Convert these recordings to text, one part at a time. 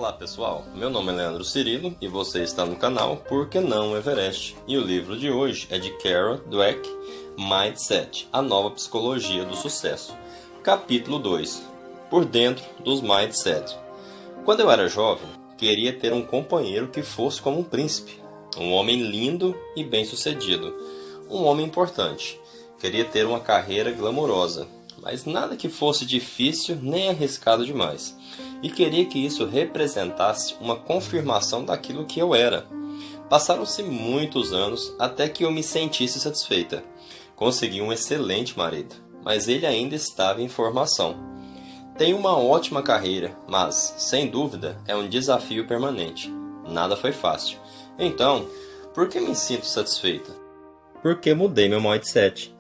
Olá pessoal, meu nome é Leandro Cirilo e você está no canal Por que não Everest? E o livro de hoje é de Carol Dweck, Mindset, a nova psicologia do sucesso. Capítulo 2, Por dentro dos Mindset. Quando eu era jovem, queria ter um companheiro que fosse como um príncipe, um homem lindo e bem-sucedido, um homem importante. Queria ter uma carreira glamourosa, mas nada que fosse difícil nem arriscado demais. E queria que isso representasse uma confirmação daquilo que eu era. Passaram-se muitos anos até que eu me sentisse satisfeita. Consegui um excelente marido, mas ele ainda estava em formação. Tenho uma ótima carreira, mas, sem dúvida, é um desafio permanente. Nada foi fácil. Então, por que me sinto satisfeita? Porque mudei meu mindset.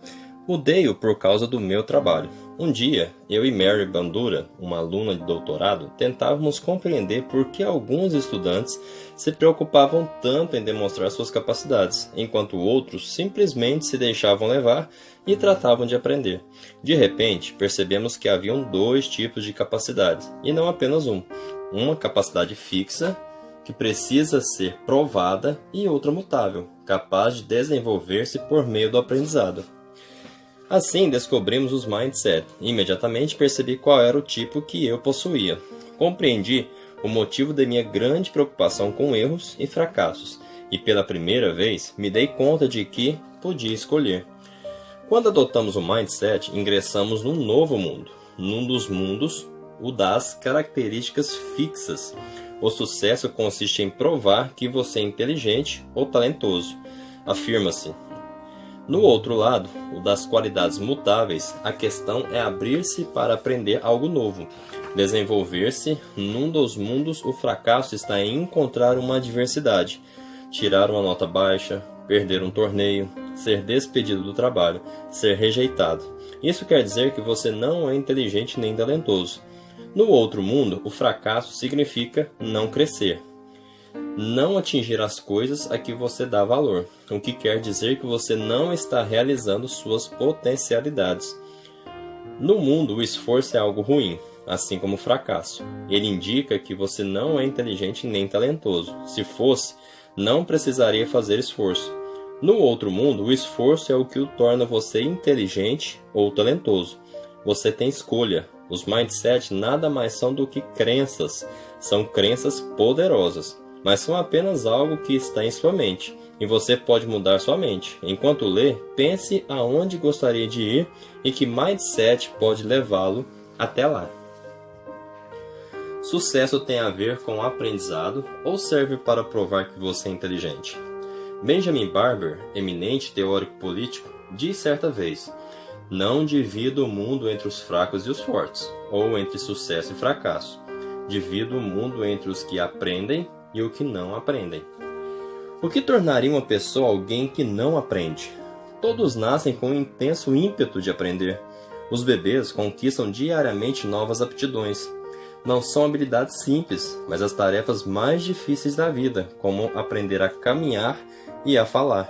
Mudei-o por causa do meu trabalho. Um dia, eu e Mary Bandura, uma aluna de doutorado, tentávamos compreender por que alguns estudantes se preocupavam tanto em demonstrar suas capacidades, enquanto outros simplesmente se deixavam levar e tratavam de aprender. De repente, percebemos que haviam dois tipos de capacidades, e não apenas um. Uma capacidade fixa, que precisa ser provada, e outra mutável, capaz de desenvolver-se por meio do aprendizado. Assim, descobrimos os mindset e imediatamente percebi qual era o tipo que eu possuía. Compreendi o motivo da minha grande preocupação com erros e fracassos e pela primeira vez me dei conta de que podia escolher. Quando adotamos o mindset, ingressamos num novo mundo. Num dos mundos, o das características fixas. O sucesso consiste em provar que você é inteligente ou talentoso. Afirma-se. No outro lado, o das qualidades mutáveis, a questão é abrir-se para aprender algo novo. Desenvolver-se, num dos mundos, o fracasso está em encontrar uma adversidade, tirar uma nota baixa, perder um torneio, ser despedido do trabalho, ser rejeitado. Isso quer dizer que você não é inteligente nem talentoso. No outro mundo, o fracasso significa não crescer. Não atingir as coisas a que você dá valor, o que quer dizer que você não está realizando suas potencialidades. No mundo, o esforço é algo ruim, assim como o fracasso. Ele indica que você não é inteligente nem talentoso. Se fosse, não precisaria fazer esforço. No outro mundo, o esforço é o que o torna você inteligente ou talentoso. Você tem escolha. Os mindset nada mais são do que crenças. São crenças poderosas, mas são apenas algo que está em sua mente, e você pode mudar sua mente. Enquanto lê, pense aonde gostaria de ir e que mindset pode levá-lo até lá. Sucesso tem a ver com aprendizado ou serve para provar que você é inteligente? Benjamin Barber, eminente teórico político, diz certa vez: não divida o mundo entre os fracos e os fortes, ou entre sucesso e fracasso. Divida o mundo entre os que aprendem e o que não aprendem. O que tornaria uma pessoa alguém que não aprende? Todos nascem com um intenso ímpeto de aprender. Os bebês conquistam diariamente novas aptidões. Não são habilidades simples, mas as tarefas mais difíceis da vida, como aprender a caminhar e a falar.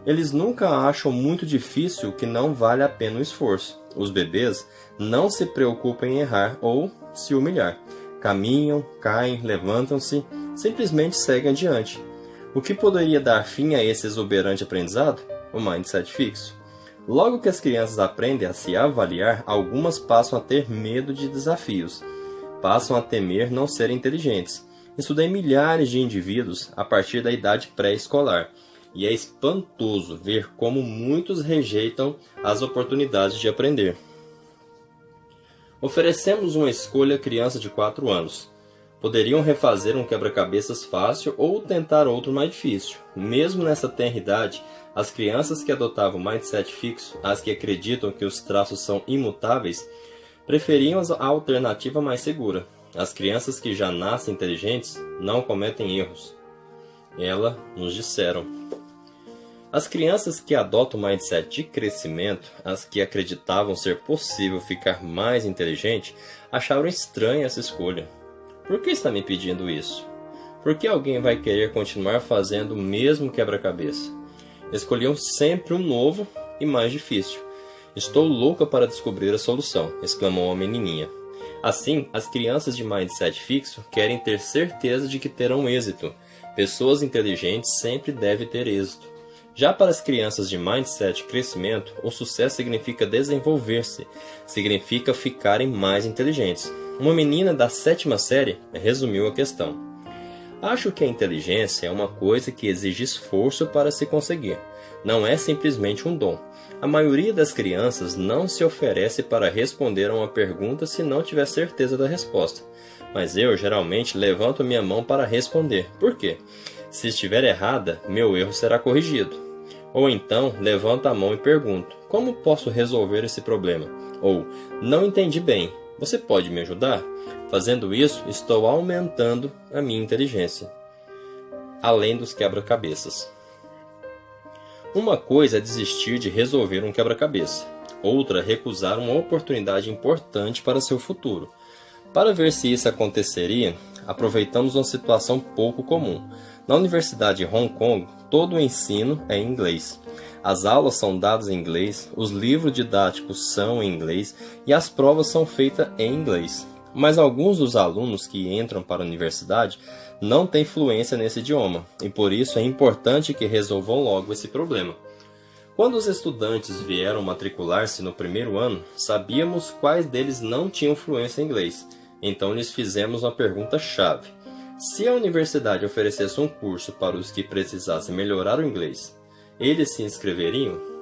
Eles nunca acham muito difícil que não vale a pena o esforço. Os bebês não se preocupam em errar ou se humilhar. Caminham, caem, levantam-se, simplesmente seguem adiante. O que poderia dar fim a esse exuberante aprendizado? O mindset fixo. Logo que as crianças aprendem a se avaliar, algumas passam a ter medo de desafios. Passam a temer não serem inteligentes. Estudei milhares de indivíduos a partir da idade pré-escolar. E é espantoso ver como muitos rejeitam as oportunidades de aprender. Oferecemos uma escolha à criança de 4 anos. Poderiam refazer um quebra-cabeças fácil ou tentar outro mais difícil. Mesmo nessa tenra idade, as crianças que adotavam mindset fixo, as que acreditam que os traços são imutáveis, preferiam a alternativa mais segura. As crianças que já nascem inteligentes não cometem erros. Elas nos disseram. As crianças que adotam o mindset de crescimento, as que acreditavam ser possível ficar mais inteligente, acharam estranha essa escolha. Por que está me pedindo isso? Por que alguém vai querer continuar fazendo o mesmo quebra-cabeça? Escolhiam sempre um novo e mais difícil. Estou louca para descobrir a solução, exclamou a menininha. Assim, as crianças de mindset fixo querem ter certeza de que terão êxito. Pessoas inteligentes sempre devem ter êxito. Já para as crianças de mindset crescimento, o sucesso significa desenvolver-se, significa ficarem mais inteligentes. Uma menina da 7ª série resumiu a questão. Acho que a inteligência é uma coisa que exige esforço para se conseguir. Não é simplesmente um dom. A maioria das crianças não se oferece para responder a uma pergunta se não tiver certeza da resposta. Mas eu, geralmente, levanto minha mão para responder. Por quê? Se estiver errada, meu erro será corrigido. Ou então, levanto a mão e pergunto, como posso resolver esse problema? Ou, não entendi bem, você pode me ajudar? Fazendo isso, estou aumentando a minha inteligência, além dos quebra-cabeças. Uma coisa é desistir de resolver um quebra-cabeça. Outra é recusar uma oportunidade importante para seu futuro. Para ver se isso aconteceria, aproveitamos uma situação pouco comum. Na Universidade de Hong Kong, todo o ensino é em inglês. As aulas são dadas em inglês, os livros didáticos são em inglês e as provas são feitas em inglês. Mas alguns dos alunos que entram para a universidade não têm fluência nesse idioma, e por isso é importante que resolvam logo esse problema. Quando os estudantes vieram matricular-se no primeiro ano, sabíamos quais deles não tinham fluência em inglês, então lhes fizemos uma pergunta-chave. Se a universidade oferecesse um curso para os que precisassem melhorar o inglês, eles se inscreveriam?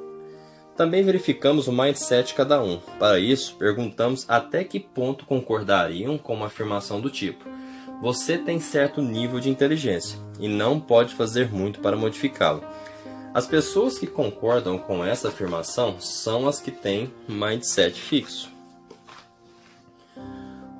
Também verificamos o mindset de cada um. Para isso, perguntamos até que ponto concordariam com uma afirmação do tipo: você tem certo nível de inteligência e não pode fazer muito para modificá-lo. As pessoas que concordam com essa afirmação são as que têm mindset fixo.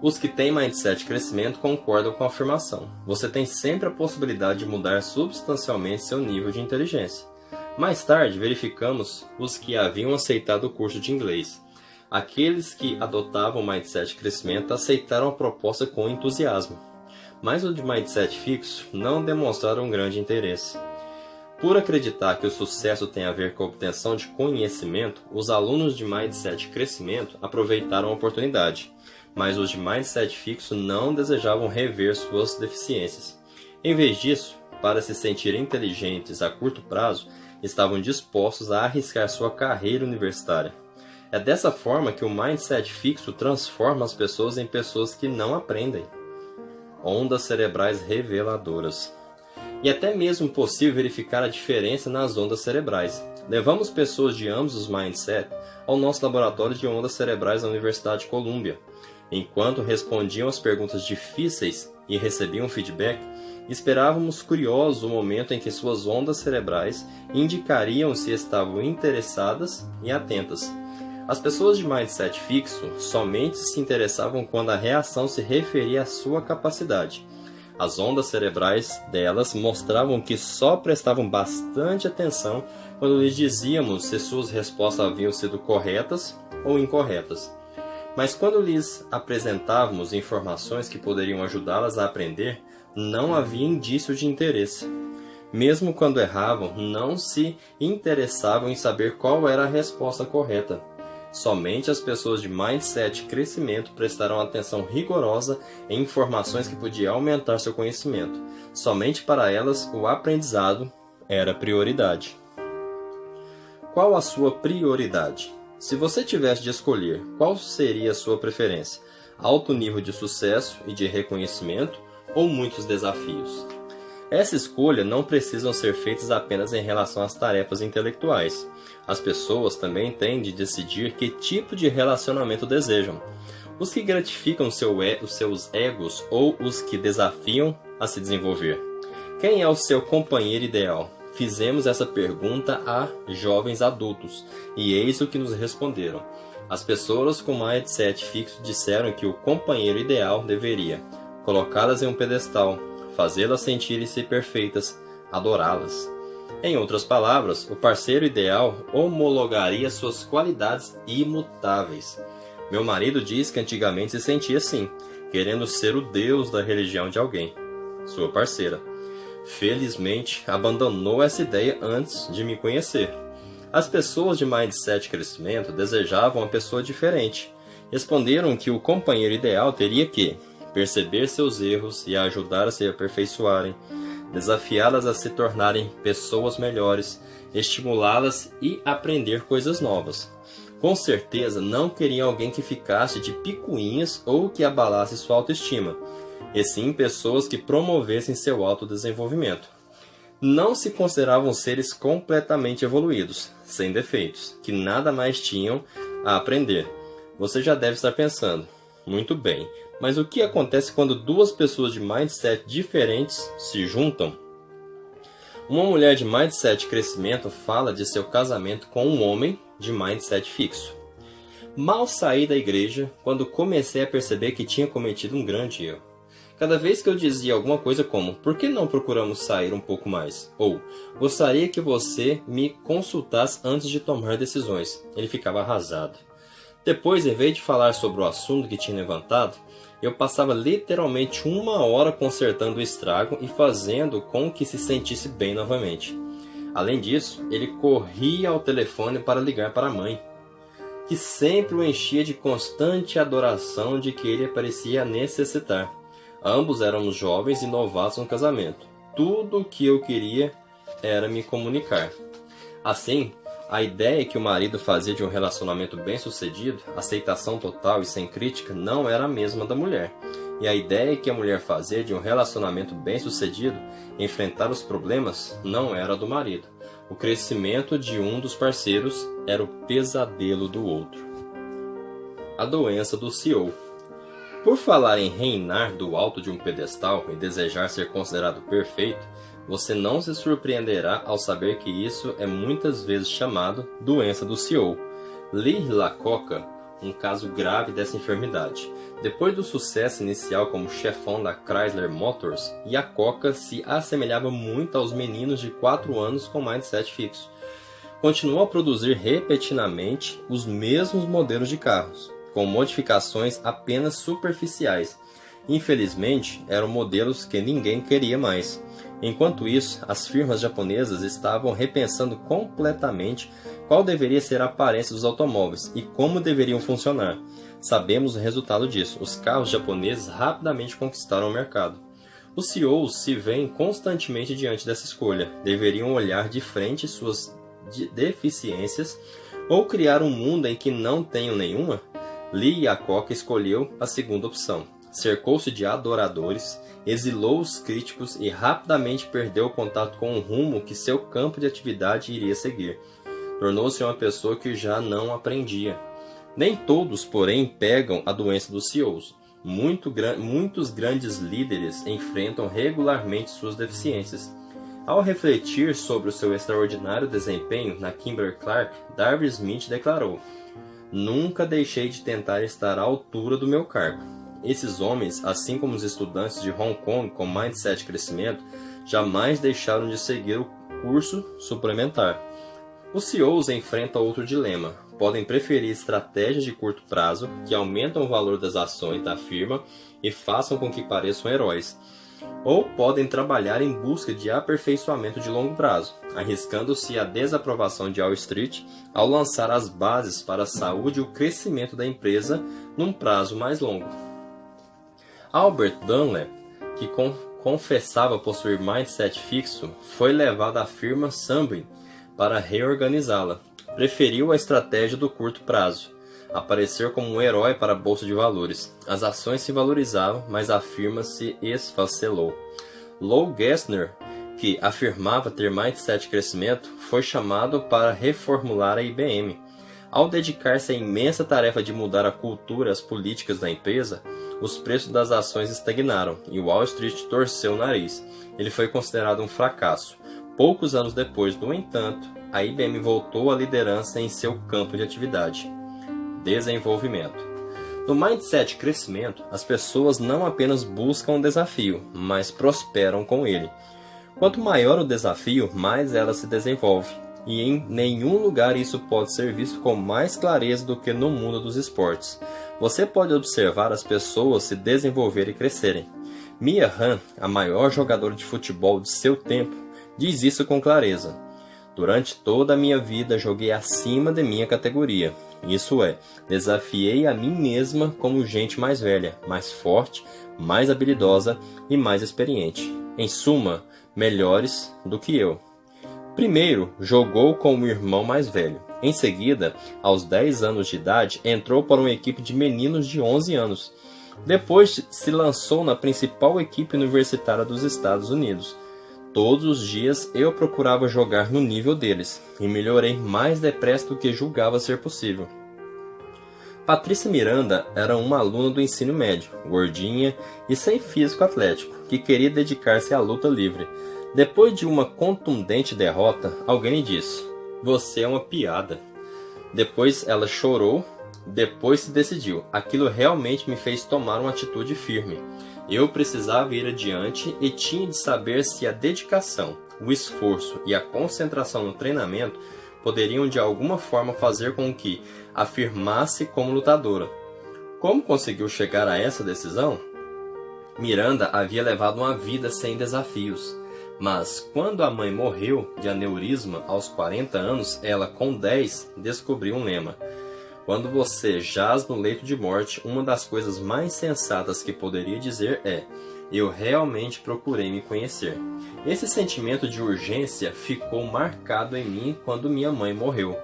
Os que têm mindset crescimento concordam com a afirmação. Você tem sempre a possibilidade de mudar substancialmente seu nível de inteligência. Mais tarde, verificamos os que haviam aceitado o curso de inglês. Aqueles que adotavam o mindset crescimento aceitaram a proposta com entusiasmo. Mas os de mindset fixo não demonstraram grande interesse. Por acreditar que o sucesso tem a ver com a obtenção de conhecimento, os alunos de mindset crescimento aproveitaram a oportunidade. Mas os de mindset fixo não desejavam rever suas deficiências. Em vez disso, para se sentirem inteligentes a curto prazo, estavam dispostos a arriscar sua carreira universitária. É dessa forma que o mindset fixo transforma as pessoas em pessoas que não aprendem. Ondas cerebrais reveladoras. E até mesmo possível verificar a diferença nas ondas cerebrais. Levamos pessoas de ambos os mindset ao nosso laboratório de ondas cerebrais da Universidade de Colômbia. Enquanto respondiam as perguntas difíceis e recebiam feedback, esperávamos curiosos o momento em que suas ondas cerebrais indicariam se estavam interessadas e atentas. As pessoas de mindset fixo somente se interessavam quando a reação se referia à sua capacidade. As ondas cerebrais delas mostravam que só prestavam bastante atenção quando lhes dizíamos se suas respostas haviam sido corretas ou incorretas. Mas quando lhes apresentávamos informações que poderiam ajudá-las a aprender, não havia indício de interesse. Mesmo quando erravam, não se interessavam em saber qual era a resposta correta. Somente as pessoas de mindset crescimento prestaram atenção rigorosa em informações que podiam aumentar seu conhecimento. Somente para elas, o aprendizado era prioridade. Qual a sua prioridade? Se você tivesse de escolher, qual seria a sua preferência? Alto nível de sucesso e de reconhecimento ou muitos desafios? Essa escolha não precisa ser feita apenas em relação às tarefas intelectuais. As pessoas também têm de decidir que tipo de relacionamento desejam. Os que gratificam os seus egos ou os que desafiam a se desenvolver? Quem é o seu companheiro ideal? Fizemos essa pergunta a jovens adultos, e eis o que nos responderam. As pessoas com mindset fixo disseram que o companheiro ideal deveria colocá-las em um pedestal, fazê-las sentirem-se perfeitas, adorá-las. Em outras palavras, o parceiro ideal homologaria suas qualidades imutáveis. Meu marido diz que antigamente se sentia assim, querendo ser o Deus da religião de alguém, sua parceira. Felizmente, abandonou essa ideia antes de me conhecer. As pessoas de mindset crescimento desejavam uma pessoa diferente, Responderam que o companheiro ideal teria que perceber seus erros e ajudar a se aperfeiçoarem, desafiá-las a se tornarem pessoas melhores, estimulá-las e aprender coisas novas. Com certeza não queriam alguém que ficasse de picuinhas ou que abalasse sua autoestima, e sim pessoas que promovessem seu autodesenvolvimento. Não se consideravam seres completamente evoluídos, sem defeitos, que nada mais tinham a aprender. Você já deve estar pensando, muito bem, mas o que acontece quando duas pessoas de mindset diferentes se juntam? Uma mulher de mindset crescimento fala de seu casamento com um homem de mindset fixo. Mal saí da igreja quando comecei a perceber que tinha cometido um grande erro. Cada vez que eu dizia alguma coisa como, por que não procuramos sair um pouco mais? Ou, gostaria que você me consultasse antes de tomar decisões. Ele ficava arrasado. Depois, em vez de falar sobre o assunto que tinha levantado, eu passava literalmente 1 hora consertando o estrago e fazendo com que se sentisse bem novamente. Além disso, ele corria ao telefone para ligar para a mãe, que sempre o enchia de constante adoração de que ele parecia necessitar. Ambos éramos jovens e novatos no casamento. Tudo o que eu queria era me comunicar. Assim, a ideia que o marido fazia de um relacionamento bem-sucedido, aceitação total e sem crítica, não era a mesma da mulher. E a ideia que a mulher fazia de um relacionamento bem-sucedido, enfrentar os problemas, não era a do marido. O crescimento de um dos parceiros era o pesadelo do outro. A doença do CEO. Por falar em reinar do alto de um pedestal e desejar ser considerado perfeito, você não se surpreenderá ao saber que isso é muitas vezes chamado doença do CEO. Lee Iacocca, um caso grave dessa enfermidade. Depois do sucesso inicial como chefão da Chrysler Motors, Iacocca se assemelhava muito aos meninos de 4 anos com mindset fixo. Continuou a produzir repetidamente os mesmos modelos de carros, com modificações apenas superficiais. Infelizmente, eram modelos que ninguém queria mais. Enquanto isso, as firmas japonesas estavam repensando completamente qual deveria ser a aparência dos automóveis e como deveriam funcionar. Sabemos o resultado disso. Os carros japoneses rapidamente conquistaram o mercado. Os CEOs se veem constantemente diante dessa escolha. Deveriam olhar de frente suas deficiências ou criar um mundo em que não tenham nenhuma? Lee Iacocca escolheu a segunda opção. Cercou-se de adoradores, exilou os críticos e rapidamente perdeu o contato com o rumo que seu campo de atividade iria seguir. Tornou-se uma pessoa que já não aprendia. Nem todos, porém, pegam a doença dos CEOs. Muitos grandes líderes enfrentam regularmente suas deficiências. Ao refletir sobre o seu extraordinário desempenho na Kimberly-Clark, Darby Smith declarou: "Nunca deixei de tentar estar à altura do meu cargo." Esses homens, assim como os estudantes de Hong Kong com mindset crescimento, jamais deixaram de seguir o curso suplementar. Os CEOs enfrentam outro dilema. Podem preferir estratégias de curto prazo que aumentam o valor das ações da firma e façam com que pareçam heróis. Ou podem trabalhar em busca de aperfeiçoamento de longo prazo, arriscando-se a desaprovação de Wall Street ao lançar as bases para a saúde e o crescimento da empresa num prazo mais longo. Albert Dunlap, que confessava possuir mindset fixo, foi levado à firma Sunbeam para reorganizá-la. Preferiu a estratégia do curto prazo, aparecer como um herói para a bolsa de valores. As ações se valorizavam, mas a firma se esfacelou. Lou Gerstner, que afirmava ter mindset crescimento, foi chamado para reformular a IBM. Ao dedicar-se à imensa tarefa de mudar a cultura e as políticas da empresa, os preços das ações estagnaram e Wall Street torceu o nariz. Ele foi considerado um fracasso. Poucos anos depois, no entanto, a IBM voltou à liderança em seu campo de atividade: desenvolvimento. No mindset crescimento, as pessoas não apenas buscam um desafio, mas prosperam com ele. Quanto maior o desafio, mais ela se desenvolve. E em nenhum lugar isso pode ser visto com mais clareza do que no mundo dos esportes. Você pode observar as pessoas se desenvolverem e crescerem. Mia Hamm, a maior jogadora de futebol de seu tempo, diz isso com clareza: "Durante toda a minha vida joguei acima de minha categoria. Isso é, desafiei a mim mesma como gente mais velha, mais forte, mais habilidosa e mais experiente. Em suma, melhores do que eu. Primeiro, jogou com o irmão mais velho. Em seguida, aos 10 anos de idade, entrou para uma equipe de meninos de 11 anos. Depois, se lançou na principal equipe universitária dos Estados Unidos. Todos os dias eu procurava jogar no nível deles, e melhorei mais depressa do que julgava ser possível. Patrícia Miranda era uma aluna do ensino médio, gordinha e sem físico atlético, que queria dedicar-se à luta livre. Depois de uma contundente derrota, alguém disse: "Você é uma piada." Depois ela chorou, depois se decidiu. Aquilo realmente me fez tomar uma atitude firme. Eu precisava ir adiante e tinha de saber se a dedicação, o esforço e a concentração no treinamento poderiam de alguma forma fazer com que afirmasse como lutadora. Como conseguiu chegar a essa decisão? Miranda havia levado uma vida sem desafios, mas quando a mãe morreu de aneurisma aos 40 anos, ela, com 10, descobriu um lema: quando você jaz no leito de morte, uma das coisas mais sensatas que poderia dizer é: eu realmente procurei me conhecer. Esse sentimento de urgência ficou marcado em mim quando minha mãe morreu.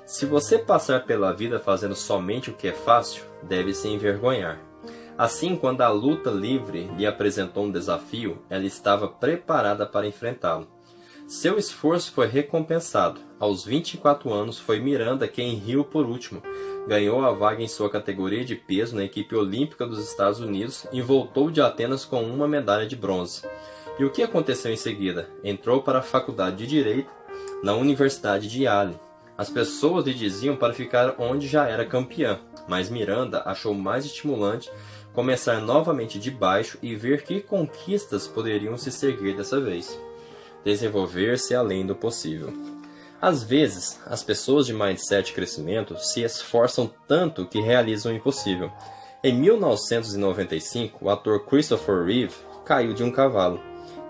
Se você passar pela vida fazendo somente o que é fácil, deve se envergonhar. Assim, quando a luta livre lhe apresentou um desafio, ela estava preparada para enfrentá-lo. Seu esforço foi recompensado. Aos 24 anos, foi Miranda quem riu por último. Ganhou a vaga em sua categoria de peso na equipe olímpica dos Estados Unidos e voltou de Atenas com uma medalha de bronze. E o que aconteceu em seguida? Entrou para a faculdade de Direito na Universidade de Yale. As pessoas lhe diziam para ficar onde já era campeã, mas Miranda achou mais estimulante começar novamente de baixo e ver que conquistas poderiam se seguir dessa vez. Desenvolver-se além do possível. Às vezes, as pessoas de mindset e crescimento se esforçam tanto que realizam o impossível. Em 1995, o ator Christopher Reeve caiu de um cavalo.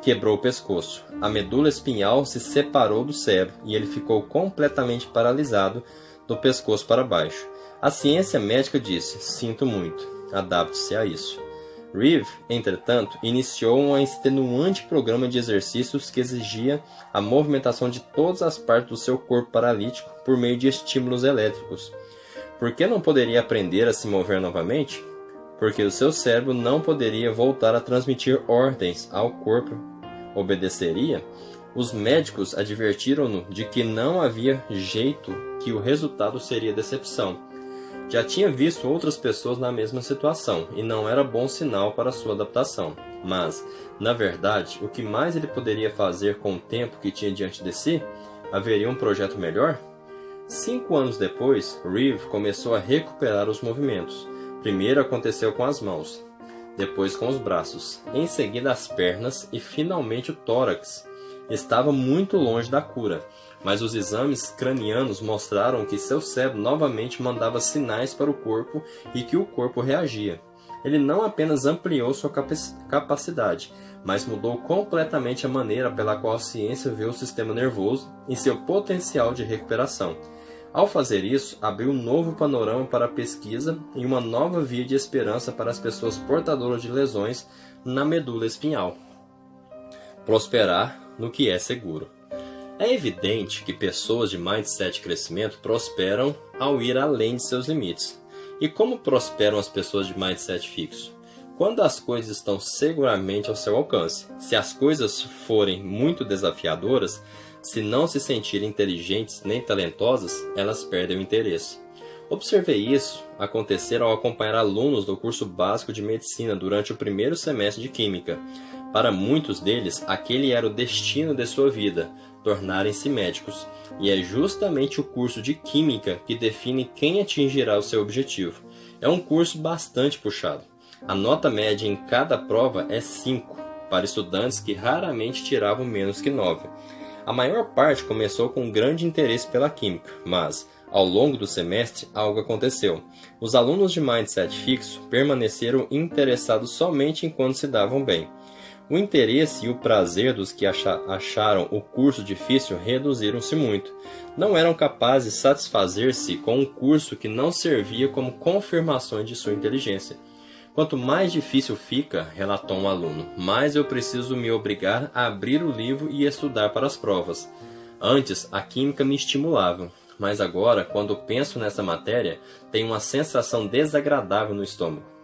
Quebrou o pescoço. A medula espinhal se separou do cérebro e ele ficou completamente paralisado do pescoço para baixo. A ciência médica disse: "Sinto muito, adapte-se a isso." Reeve, entretanto, iniciou um extenuante programa de exercícios que exigia a movimentação de todas as partes do seu corpo paralítico por meio de estímulos elétricos. Por que não poderia aprender a se mover novamente? Porque o seu cérebro não poderia voltar a transmitir ordens ao corpo. Obedeceria? Os médicos advertiram-no de que não havia jeito, que o resultado seria decepção. Já tinha visto outras pessoas na mesma situação, e não era bom sinal para sua adaptação. Mas, na verdade, o que mais ele poderia fazer com o tempo que tinha diante de si? Haveria um projeto melhor? 5 anos depois, Reeve começou a recuperar os movimentos. Primeiro aconteceu com as mãos, depois com os braços, em seguida as pernas e finalmente o tórax. Estava muito longe da cura, mas os exames cranianos mostraram que seu cérebro novamente mandava sinais para o corpo e que o corpo reagia. Ele não apenas ampliou sua capacidade, mas mudou completamente a maneira pela qual a ciência vê o sistema nervoso e seu potencial de recuperação. Ao fazer isso, abriu um novo panorama para a pesquisa e uma nova via de esperança para as pessoas portadoras de lesões na medula espinhal. Prosperar no que é seguro. É evidente que pessoas de mindset e crescimento prosperam ao ir além de seus limites. E como prosperam as pessoas de mindset fixo? Quando as coisas estão seguramente ao seu alcance. Se as coisas forem muito desafiadoras, se não se sentirem inteligentes nem talentosas, elas perdem o interesse. Observei isso acontecer ao acompanhar alunos do curso básico de medicina durante o primeiro semestre de química. Para muitos deles, aquele era o destino de sua vida, tornarem-se médicos. E é justamente o curso de química que define quem atingirá o seu objetivo. É um curso bastante puxado. A nota média em cada prova é 5, para estudantes que raramente tiravam menos que 9. A maior parte começou com um grande interesse pela química, mas, ao longo do semestre, algo aconteceu. Os alunos de mindset fixo permaneceram interessados somente enquanto se davam bem. O interesse e o prazer dos que acharam o curso difícil reduziram-se muito. Não eram capazes de satisfazer-se com um curso que não servia como confirmações de sua inteligência. Quanto mais difícil fica, relatou um aluno, mais eu preciso me obrigar a abrir o livro e estudar para as provas. Antes, a química me estimulava, mas agora, quando penso nessa matéria, tenho uma sensação desagradável no estômago.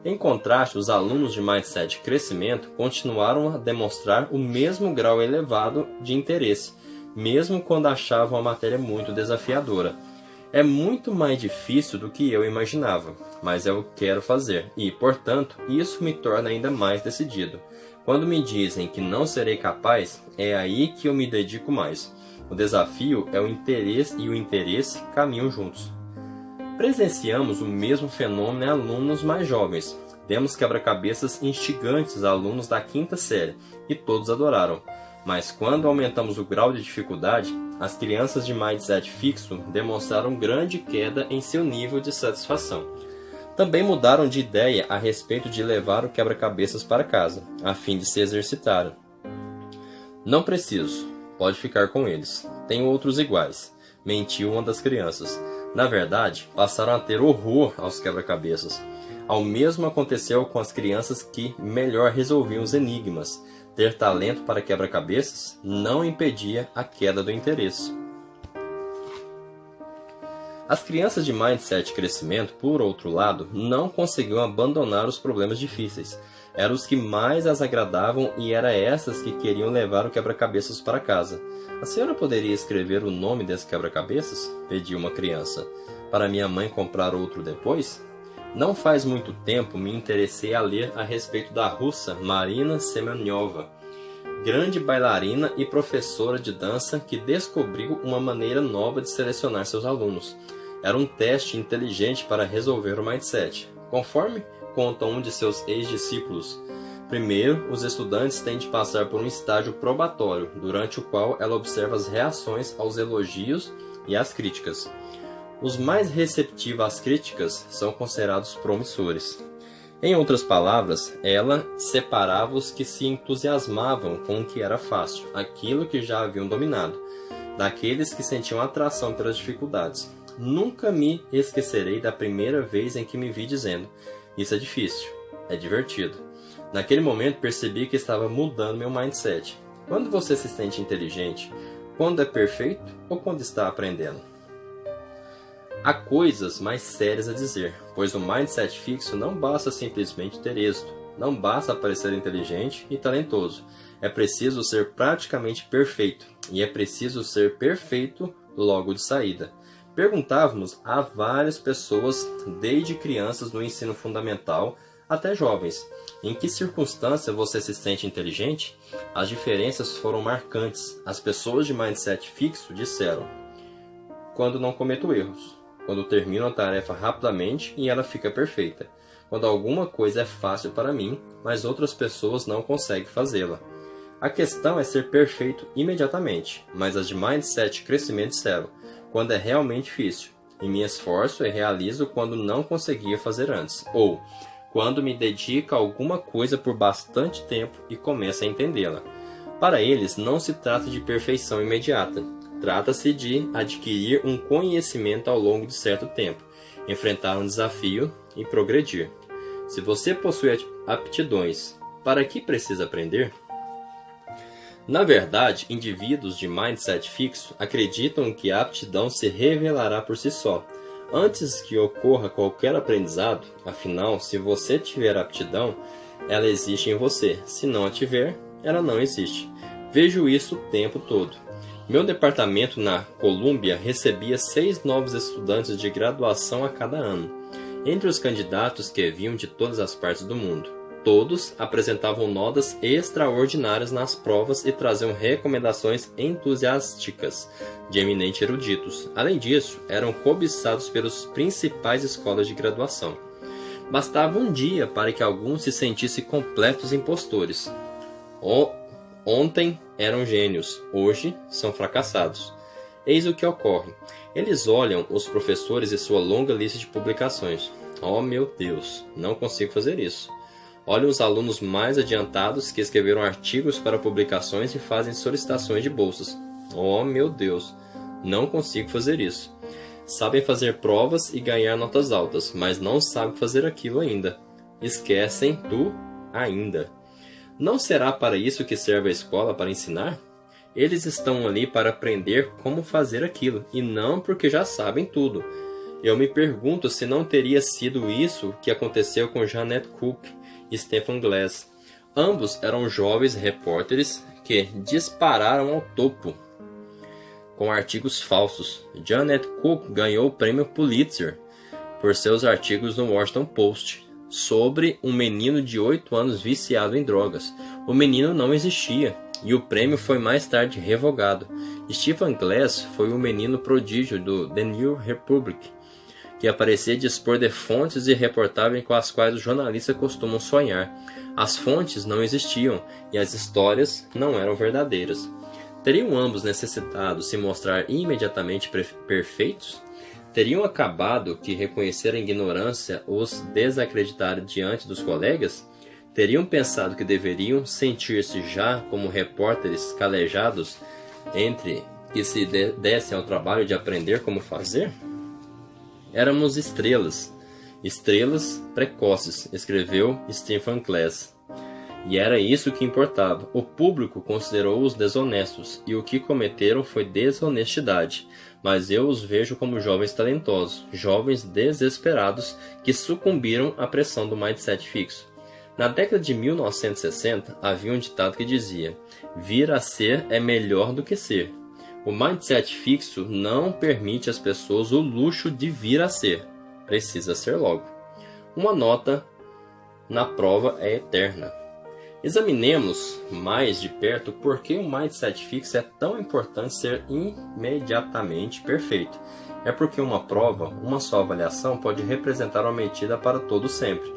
Em contraste, os alunos de mindset de crescimento continuaram a demonstrar o mesmo grau elevado de interesse, mesmo quando achavam a matéria muito desafiadora. É muito mais difícil do que eu imaginava, mas eu quero fazer e, portanto, isso me torna ainda mais decidido. Quando me dizem que não serei capaz, é aí que eu me dedico mais. O desafio é o interesse e o interesse caminham juntos. Presenciamos o mesmo fenômeno em alunos mais jovens. Demos quebra-cabeças instigantes a alunos da quinta série e todos adoraram. Mas quando aumentamos o grau de dificuldade, as crianças de mindset fixo demonstraram grande queda em seu nível de satisfação. Também mudaram de ideia a respeito de levar o quebra-cabeças para casa, a fim de se exercitarem. Não preciso, pode ficar com eles. Tenho outros iguais, mentiu uma das crianças. Na verdade, passaram a ter horror aos quebra-cabeças. Ao mesmo aconteceu com as crianças que melhor resolviam os enigmas. Ter talento para quebra-cabeças não impedia a queda do interesse. As crianças de mindset crescimento, por outro lado, não conseguiam abandonar os problemas difíceis. Eram os que mais as agradavam e eram essas que queriam levar o quebra-cabeças para casa. A senhora poderia escrever o nome desse quebra-cabeças? Pediu uma criança. Para minha mãe comprar outro depois? Não faz muito tempo me interessei a ler a respeito da russa Marina Semyonova, grande bailarina e professora de dança que descobriu uma maneira nova de selecionar seus alunos. Era um teste inteligente para resolver o mindset, conforme conta um de seus ex-discípulos. Primeiro, os estudantes têm de passar por um estágio probatório, durante o qual ela observa as reações aos elogios e às críticas. Os mais receptivos às críticas são considerados promissores. Em outras palavras, ela separava os que se entusiasmavam com o que era fácil, aquilo que já haviam dominado, daqueles que sentiam atração pelas dificuldades. Nunca me esquecerei da primeira vez em que me vi dizendo: isso é difícil, é divertido. Naquele momento percebi que estava mudando meu mindset. Quando você se sente inteligente? Quando é perfeito ou quando está aprendendo? Há coisas mais sérias a dizer, pois o mindset fixo não basta simplesmente ter êxito, não basta parecer inteligente e talentoso. É preciso ser praticamente perfeito, e é preciso ser perfeito logo de saída. Perguntávamos a várias pessoas, desde crianças no ensino fundamental até jovens, em que circunstância você se sente inteligente? As diferenças foram marcantes. As pessoas de mindset fixo disseram: quando não cometo erros, quando termino a tarefa rapidamente e ela fica perfeita, quando alguma coisa é fácil para mim, mas outras pessoas não conseguem fazê-la. A questão é ser perfeito imediatamente, mas as de mindset crescimento disseram: quando é realmente difícil, e me esforço e realizo quando não conseguia fazer antes, ou quando me dedico a alguma coisa por bastante tempo e começo a entendê-la. Para eles, não se trata de perfeição imediata. Trata-se de adquirir um conhecimento ao longo de certo tempo, enfrentar um desafio e progredir. Se você possui aptidões, para que precisa aprender? Na verdade, indivíduos de mindset fixo acreditam que a aptidão se revelará por si só, antes que ocorra qualquer aprendizado. Afinal, se você tiver aptidão, ela existe em você. Se não a tiver, ela não existe. Vejo isso o tempo todo. Meu departamento na Colômbia recebia 6 novos estudantes de graduação a cada ano, entre os candidatos que vinham de todas as partes do mundo. Todos apresentavam notas extraordinárias nas provas e traziam recomendações entusiásticas de eminentes eruditos. Além disso, eram cobiçados pelas principais escolas de graduação. Bastava um dia para que alguns se sentissem completos impostores. Ontem eram gênios, hoje são fracassados. Eis o que ocorre. Eles olham os professores e sua longa lista de publicações. Oh meu Deus, não consigo fazer isso. Olhem os alunos mais adiantados que escreveram artigos para publicações e fazem solicitações de bolsas. Oh, meu Deus, não consigo fazer isso. Sabem fazer provas e ganhar notas altas, mas não sabem fazer aquilo ainda. Esquecem do ainda. Não será para isso que serve a escola, para ensinar? Eles estão ali para aprender como fazer aquilo, e não porque já sabem tudo. Eu me pergunto se não teria sido isso que aconteceu com Janet Cook e Stephen Glass. Ambos eram jovens repórteres que dispararam ao topo com artigos falsos. Janet Cook ganhou o prêmio Pulitzer por seus artigos no Washington Post sobre um menino de 8 anos viciado em drogas. O menino não existia e o prêmio foi mais tarde revogado. Stephen Glass foi o menino prodígio do The New Republic, que aparecia dispor de fontes irreportáveis com as quais os jornalistas costumam sonhar. As fontes não existiam e as histórias não eram verdadeiras. Teriam ambos necessitado se mostrar imediatamente perfeitos? Teriam acabado que reconhecer a ignorância os desacreditar diante dos colegas? Teriam pensado que deveriam sentir-se já como repórteres calejados entre que se dessem ao trabalho de aprender como fazer? Éramos estrelas precoces, escreveu Stephen Glass. E era isso que importava. O público considerou-os desonestos, e o que cometeram foi desonestidade. Mas eu os vejo como jovens talentosos, jovens desesperados que sucumbiram à pressão do mindset fixo. Na década de 1960, havia um ditado que dizia: vir a ser é melhor do que ser. O mindset fixo não permite às pessoas o luxo de vir a ser. Precisa ser logo. Uma nota na prova é eterna. Examinemos mais de perto por que o mindset fixo é tão importante ser imediatamente perfeito. É porque uma prova, uma só avaliação, pode representar uma medida para todo sempre.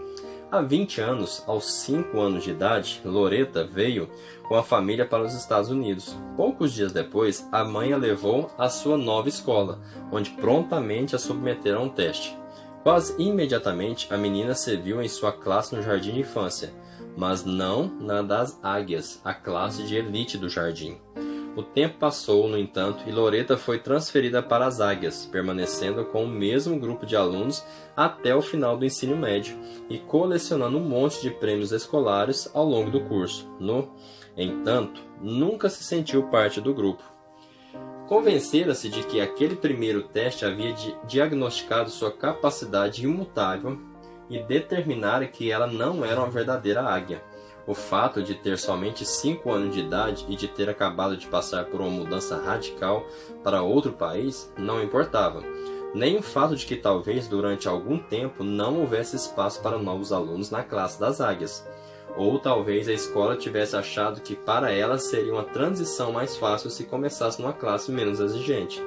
Há 20 anos, aos 5 anos de idade, Loretta veio com a família para os Estados Unidos. Poucos dias depois, a mãe a levou à sua nova escola, onde prontamente a submeteram a um teste. Quase imediatamente, a menina se viu em sua classe no jardim de infância, mas não na das águias, a classe de elite do jardim. O tempo passou, no entanto, e Loretta foi transferida para as águias, permanecendo com o mesmo grupo de alunos até o final do ensino médio e colecionando um monte de prêmios escolares ao longo do curso. No entanto, nunca se sentiu parte do grupo. Convencera-se de que aquele primeiro teste havia diagnosticado sua capacidade imutável e determinara que ela não era uma verdadeira águia. O fato de ter somente 5 anos de idade e de ter acabado de passar por uma mudança radical para outro país não importava. Nem o fato de que talvez durante algum tempo não houvesse espaço para novos alunos na classe das águias. Ou talvez a escola tivesse achado que para ela seria uma transição mais fácil se começasse numa classe menos exigente.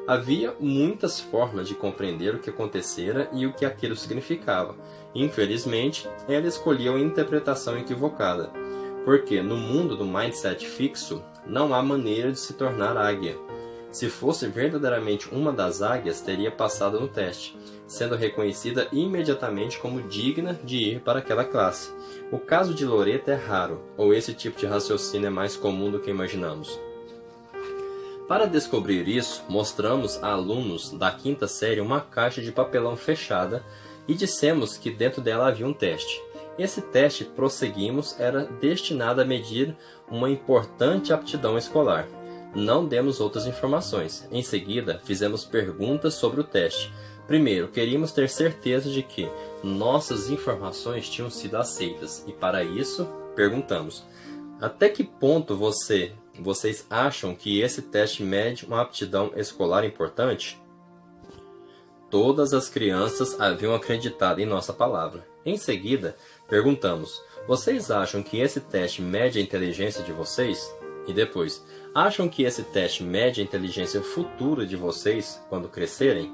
Havia muitas formas de compreender o que acontecera e o que aquilo significava. Infelizmente, ela escolheu a interpretação equivocada, porque no mundo do mindset fixo não há maneira de se tornar águia. Se fosse verdadeiramente uma das águias, teria passado no teste, sendo reconhecida imediatamente como digna de ir para aquela classe. O caso de Loretta é raro, ou esse tipo de raciocínio é mais comum do que imaginamos. Para descobrir isso, mostramos a alunos da quinta série uma caixa de papelão fechada e dissemos que dentro dela havia um teste. Esse teste, prosseguimos, era destinado a medir uma importante aptidão escolar. Não demos outras informações. Em seguida, fizemos perguntas sobre o teste. Primeiro, queríamos ter certeza de que nossas informações tinham sido aceitas e, para isso, perguntamos: até que ponto vocês acham que esse teste mede uma aptidão escolar importante? Todas as crianças haviam acreditado em nossa palavra. Em seguida, perguntamos: vocês acham que esse teste mede a inteligência de vocês? E depois, acham que esse teste mede a inteligência futura de vocês quando crescerem?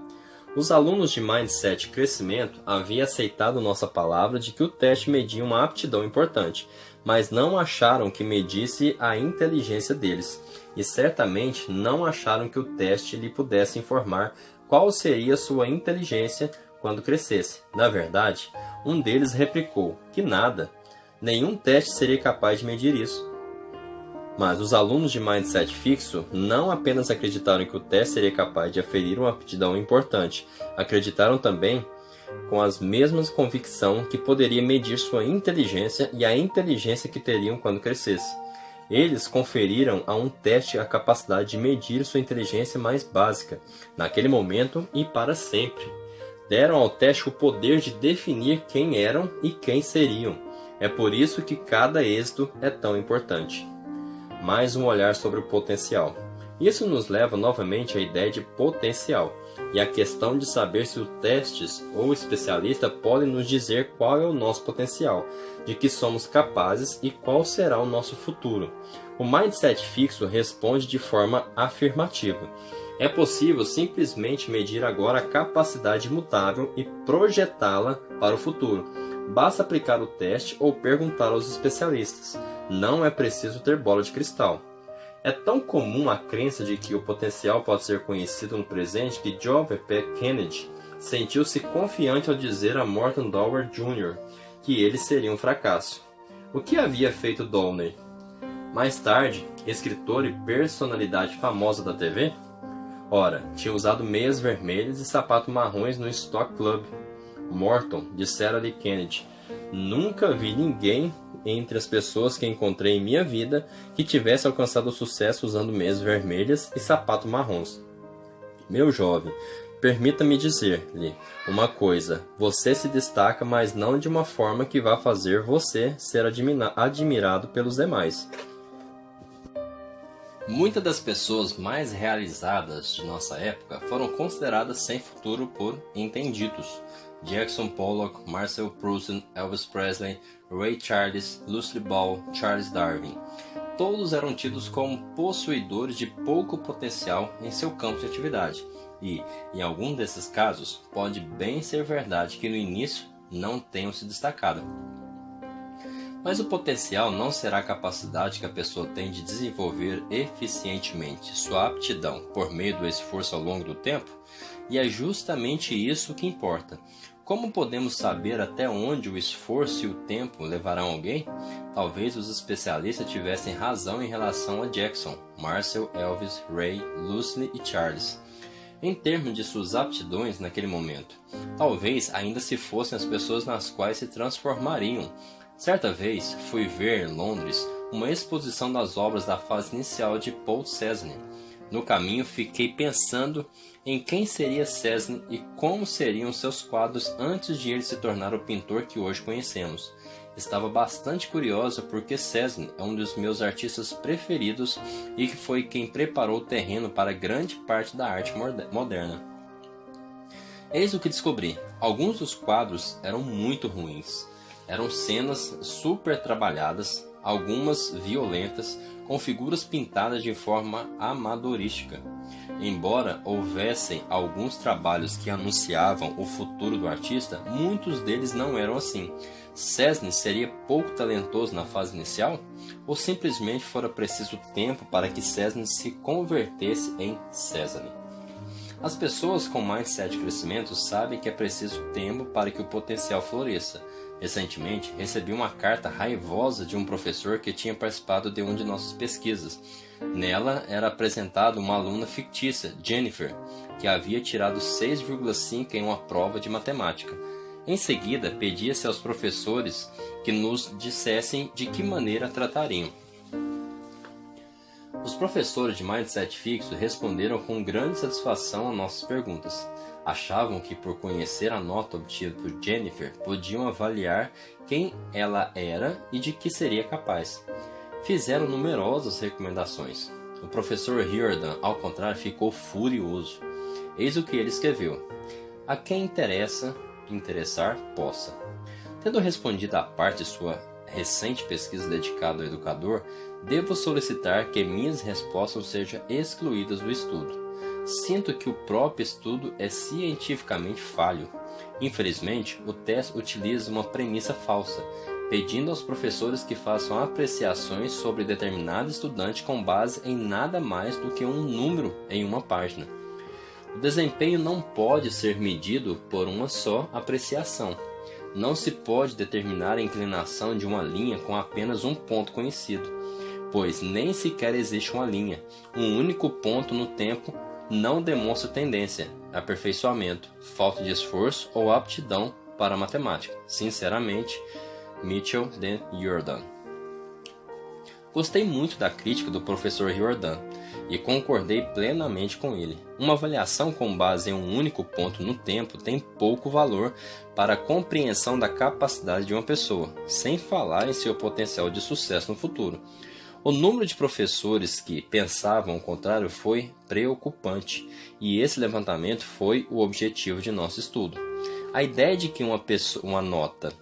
Os alunos de Mindset Crescimento haviam aceitado nossa palavra de que o teste media uma aptidão importante, mas não acharam que medisse a inteligência deles, e certamente não acharam que o teste lhe pudesse informar qual seria sua inteligência quando crescesse. Na verdade, um deles replicou que nada. Nenhum teste seria capaz de medir isso. Mas os alunos de mindset fixo não apenas acreditaram que o teste seria capaz de aferir uma aptidão importante, acreditaram também com as mesmas convicção que poderia medir sua inteligência e a inteligência que teriam quando crescesse. Eles conferiram a um teste a capacidade de medir sua inteligência mais básica, naquele momento e para sempre. Deram ao teste o poder de definir quem eram e quem seriam. É por isso que cada êxito é tão importante. Mais um olhar sobre o potencial. Isso nos leva novamente à ideia de potencial e à questão de saber se os testes ou o especialista podem nos dizer qual é o nosso potencial, de que somos capazes e qual será o nosso futuro. O mindset fixo responde de forma afirmativa. É possível simplesmente medir agora a capacidade imutável e projetá-la para o futuro. Basta aplicar o teste ou perguntar aos especialistas. Não é preciso ter bola de cristal. É tão comum a crença de que o potencial pode ser conhecido no presente que John F. Kennedy sentiu-se confiante ao dizer a Morton Dower Jr. que ele seria um fracasso. O que havia feito Downey? Mais tarde, escritor e personalidade famosa da TV? Ora, tinha usado meias vermelhas e sapatos marrons no Stock Club. Morton, dissera-lhe Kennedy, nunca vi ninguém entre as pessoas que encontrei em minha vida que tivesse alcançado o sucesso usando meias vermelhas e sapatos marrons. Meu jovem, permita-me dizer-lhe uma coisa, você se destaca, mas não de uma forma que vá fazer você ser admirado pelos demais. Muitas das pessoas mais realizadas de nossa época foram consideradas sem futuro por entendidos. Jackson Pollock, Marcel Proust, Elvis Presley, Ray Charles, Lucille Ball, Charles Darwin. Todos eram tidos como possuidores de pouco potencial em seu campo de atividade. E, em algum desses casos, pode bem ser verdade que no início não tenham se destacado. Mas o potencial não será a capacidade que a pessoa tem de desenvolver eficientemente sua aptidão por meio do esforço ao longo do tempo? E é justamente isso que importa. Como podemos saber até onde o esforço e o tempo levarão alguém? Talvez os especialistas tivessem razão em relação a Jackson, Marcel, Elvis, Ray, Lucille e Charles, em termos de suas aptidões naquele momento. Talvez ainda se fossem as pessoas nas quais se transformariam. Certa vez fui ver em Londres uma exposição das obras da fase inicial de Paul Cézanne. No caminho fiquei pensando em quem seria Cézanne e como seriam seus quadros antes de ele se tornar o pintor que hoje conhecemos. Estava bastante curiosa porque Cézanne é um dos meus artistas preferidos e que foi quem preparou o terreno para grande parte da arte moderna. Eis o que descobri. Alguns dos quadros eram muito ruins. Eram cenas super trabalhadas, algumas violentas, com figuras pintadas de forma amadorística. Embora houvessem alguns trabalhos que anunciavam o futuro do artista, muitos deles não eram assim. Cézanne seria pouco talentoso na fase inicial? Ou simplesmente fora preciso tempo para que Cézanne se convertesse em Cézanne? As pessoas com mindset de crescimento sabem que é preciso tempo para que o potencial floresça. Recentemente, recebi uma carta raivosa de um professor que tinha participado de uma de nossas pesquisas. Nela era apresentada uma aluna fictícia, Jennifer, que havia tirado 6,5 em uma prova de matemática. Em seguida, pedia-se aos professores que nos dissessem de que maneira a tratariam. Os professores de mindset fixo responderam com grande satisfação a nossas perguntas. Achavam que por conhecer a nota obtida por Jennifer, podiam avaliar quem ela era e de que seria capaz. Fizeram numerosas recomendações. O professor Riordan, ao contrário, ficou furioso. Eis o que ele escreveu. A quem interessar, possa. Tendo respondido à parte de sua recente pesquisa dedicada ao educador, devo solicitar que minhas respostas sejam excluídas do estudo. Sinto que o próprio estudo é cientificamente falho. Infelizmente, o teste utiliza uma premissa falsa, pedindo aos professores que façam apreciações sobre determinado estudante com base em nada mais do que um número em uma página. O desempenho não pode ser medido por uma só apreciação. Não se pode determinar a inclinação de uma linha com apenas um ponto conhecido, pois nem sequer existe uma linha. Um único ponto no tempo não demonstra tendência, aperfeiçoamento, falta de esforço ou aptidão para a matemática. Sinceramente, Mitchell D. Jordan. Gostei muito da crítica do professor Jordan e concordei plenamente com ele. Uma avaliação com base em um único ponto no tempo tem pouco valor para a compreensão da capacidade de uma pessoa, sem falar em seu potencial de sucesso no futuro. O número de professores que pensavam o contrário foi preocupante, e esse levantamento foi o objetivo de nosso estudo. A ideia de que uma nota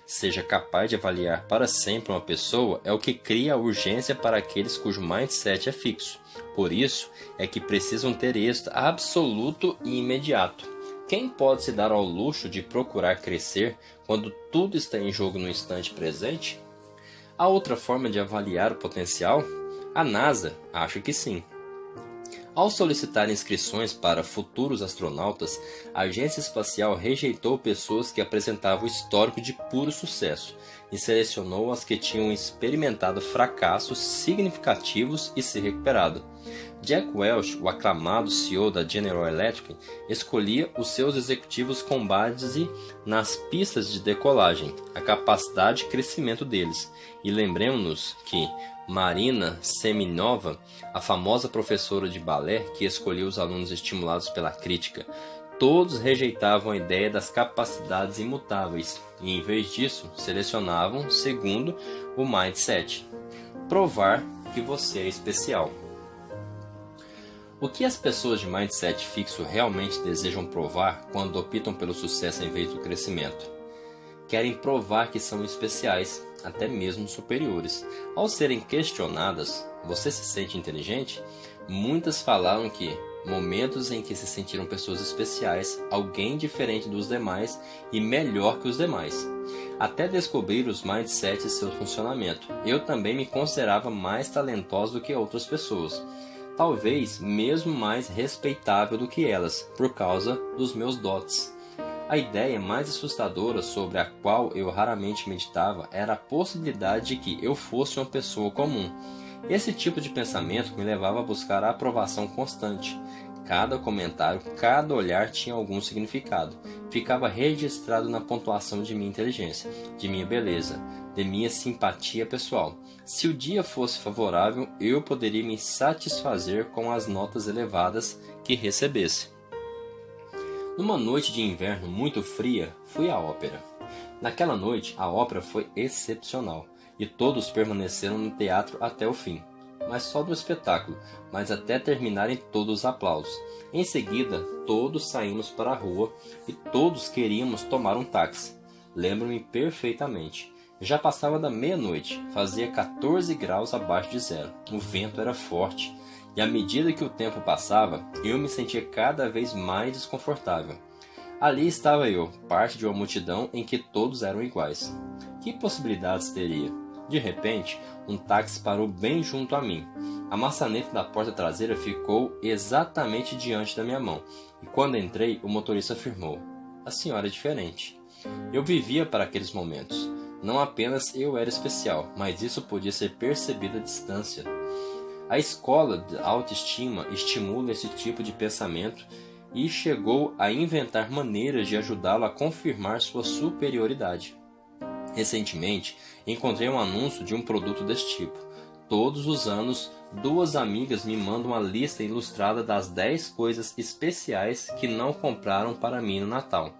seja capaz de avaliar para sempre uma pessoa é o que cria a urgência para aqueles cujo mindset é fixo. Por isso é que precisam ter êxito absoluto e imediato. Quem pode se dar ao luxo de procurar crescer quando tudo está em jogo no instante presente? Há outra forma de avaliar o potencial? A NASA acha que sim. Ao solicitar inscrições para futuros astronautas, a agência espacial rejeitou pessoas que apresentavam histórico de puro sucesso e selecionou as que tinham experimentado fracassos significativos e se recuperado. Jack Welch, o aclamado CEO da General Electric, escolhia os seus executivos com base nas pistas de decolagem, a capacidade de crescimento deles. E lembremos-nos que Marina Semenova, a famosa professora de balé que escolheu os alunos estimulados pela crítica, todos rejeitavam a ideia das capacidades imutáveis e, em vez disso, selecionavam segundo o mindset. Provar que você é especial. O que as pessoas de mindset fixo realmente desejam provar quando optam pelo sucesso em vez do crescimento? Querem provar que são especiais, até mesmo superiores. Ao serem questionadas, você se sente inteligente? Muitas falaram que momentos em que se sentiram pessoas especiais, alguém diferente dos demais e melhor que os demais. Até descobrir os mindsets e seu funcionamento. Eu também me considerava mais talentosa do que outras pessoas. Talvez mesmo mais respeitável do que elas, por causa dos meus dotes. A ideia mais assustadora sobre a qual eu raramente meditava era a possibilidade de que eu fosse uma pessoa comum. Esse tipo de pensamento me levava a buscar a aprovação constante. Cada comentário, cada olhar tinha algum significado. Ficava registrado na pontuação de minha inteligência, de minha beleza, de minha simpatia pessoal. Se o dia fosse favorável, eu poderia me satisfazer com as notas elevadas que recebesse. Numa noite de inverno muito fria, fui à ópera. Naquela noite, a ópera foi excepcional e todos permaneceram no teatro até o fim. Mas só do espetáculo, mas até terminarem todos os aplausos. Em seguida, todos saímos para a rua e todos queríamos tomar um táxi. Lembro-me perfeitamente. Já passava da meia-noite, fazia 14 graus abaixo de zero. O vento era forte. E à medida que o tempo passava, eu me sentia cada vez mais desconfortável. Ali estava eu, parte de uma multidão em que todos eram iguais. Que possibilidades teria? De repente, um táxi parou bem junto a mim. A maçaneta da porta traseira ficou exatamente diante da minha mão, e quando entrei, o motorista afirmou: "A senhora é diferente." Eu vivia para aqueles momentos. Não apenas eu era especial, mas isso podia ser percebido à distância. A escola de autoestima estimula esse tipo de pensamento e chegou a inventar maneiras de ajudá-lo a confirmar sua superioridade. Recentemente, encontrei um anúncio de um produto desse tipo. Todos os anos, 2 amigas me mandam uma lista ilustrada das 10 coisas especiais que não compraram para mim no Natal.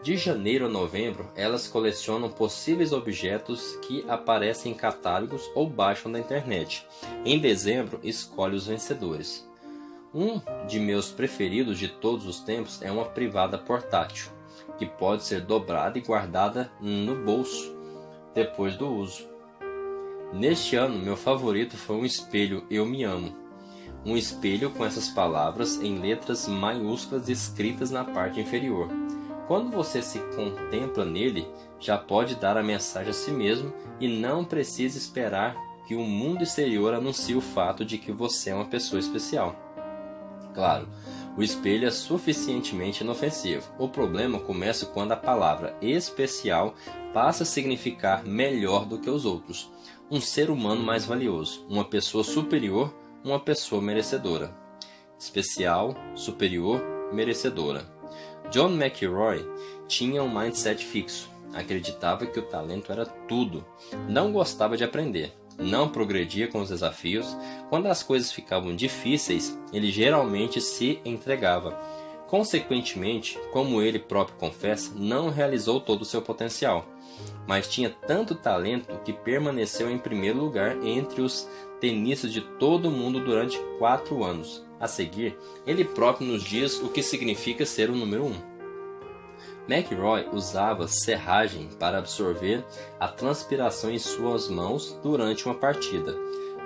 De janeiro a novembro, elas colecionam possíveis objetos que aparecem em catálogos ou baixam da internet. Em dezembro, escolhe os vencedores. Um de meus preferidos de todos os tempos é uma privada portátil, que pode ser dobrada e guardada no bolso depois do uso. Neste ano, meu favorito foi um espelho Eu Me Amo. Um espelho com essas palavras em letras maiúsculas escritas na parte inferior. Quando você se contempla nele, já pode dar a mensagem a si mesmo e não precisa esperar que o mundo exterior anuncie o fato de que você é uma pessoa especial. Claro, O espelho é suficientemente inofensivo. O problema começa quando a palavra especial passa a significar melhor do que os outros. Um ser humano mais valioso, uma pessoa superior, uma pessoa merecedora. Especial, superior, merecedora. John McElroy tinha um mindset fixo. Acreditava que o talento era tudo. Não gostava de aprender. Não progredia com os desafios. Quando as coisas ficavam difíceis, ele geralmente se entregava. Consequentemente, como ele próprio confessa, não realizou todo o seu potencial. Mas tinha tanto talento que permaneceu em primeiro lugar entre os tenistas de todo o mundo durante 4 anos. A seguir, ele próprio nos diz o que significa ser o número 1. McElroy usava serragem para absorver a transpiração em suas mãos durante uma partida.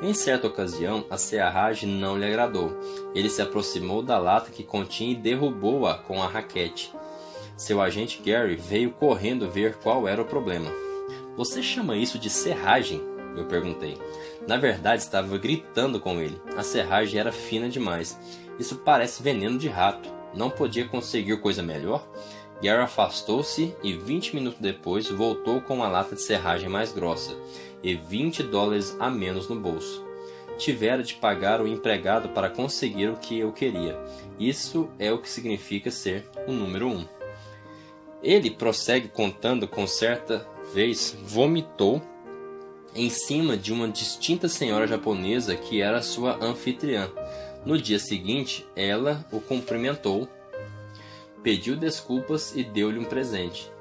Em certa ocasião, a serragem não lhe agradou. Ele se aproximou da lata que continha e derrubou-a com a raquete. Seu agente Gary veio correndo ver qual era o problema. "Você chama isso de serragem?" eu perguntei. Na verdade, estava gritando com ele. A serragem era fina demais. "Isso parece veneno de rato. Não podia conseguir coisa melhor?" Gary afastou-se e 20 minutos depois voltou com uma lata de serragem mais grossa e $20 a menos no bolso. Tivera de pagar o empregado para conseguir o que eu queria. Isso é o que significa ser o número 1. Ele prossegue contando com certa vez vomitou em cima de uma distinta senhora japonesa que era sua anfitriã. No dia seguinte, ela o cumprimentou, pediu desculpas e deu-lhe um presente.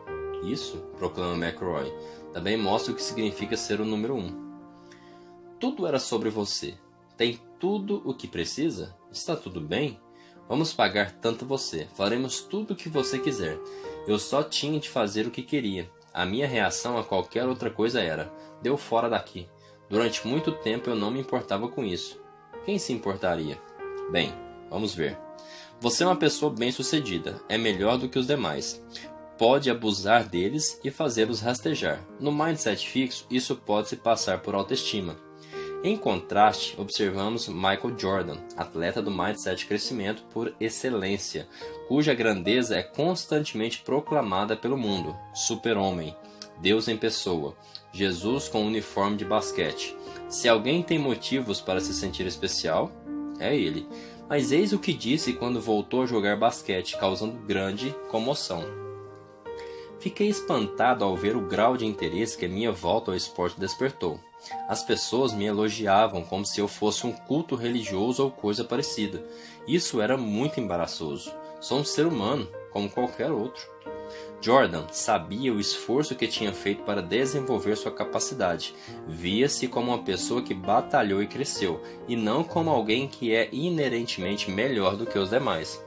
Isso, proclama McElroy, também mostra o que significa ser o número 1. "Tudo era sobre você. Tem tudo o que precisa? Está tudo bem? Vamos pagar tanto você. Faremos tudo o que você quiser. Eu só tinha de fazer o que queria. A minha reação a qualquer outra coisa era: deu fora daqui. Durante muito tempo eu não me importava com isso. Quem se importaria? Bem, vamos ver. Você é uma pessoa bem-sucedida, é melhor do que os demais. Pode abusar deles e fazê-los rastejar. No mindset fixo, isso pode se passar por autoestima. Em contraste, observamos Michael Jordan, atleta do mindset crescimento por excelência, cuja grandeza é constantemente proclamada pelo mundo. Super-homem, Deus em pessoa, Jesus com uniforme de basquete. Se alguém tem motivos para se sentir especial, é ele. Mas eis o que disse quando voltou a jogar basquete, causando grande comoção. Fiquei espantado ao ver o grau de interesse que a minha volta ao esporte despertou. As pessoas me elogiavam como se eu fosse um culto religioso ou coisa parecida. Isso era muito embaraçoso. Sou um ser humano, como qualquer outro. Jordan sabia o esforço que tinha feito para desenvolver sua capacidade. Via-se como uma pessoa que batalhou e cresceu, e não como alguém que é inerentemente melhor do que os demais.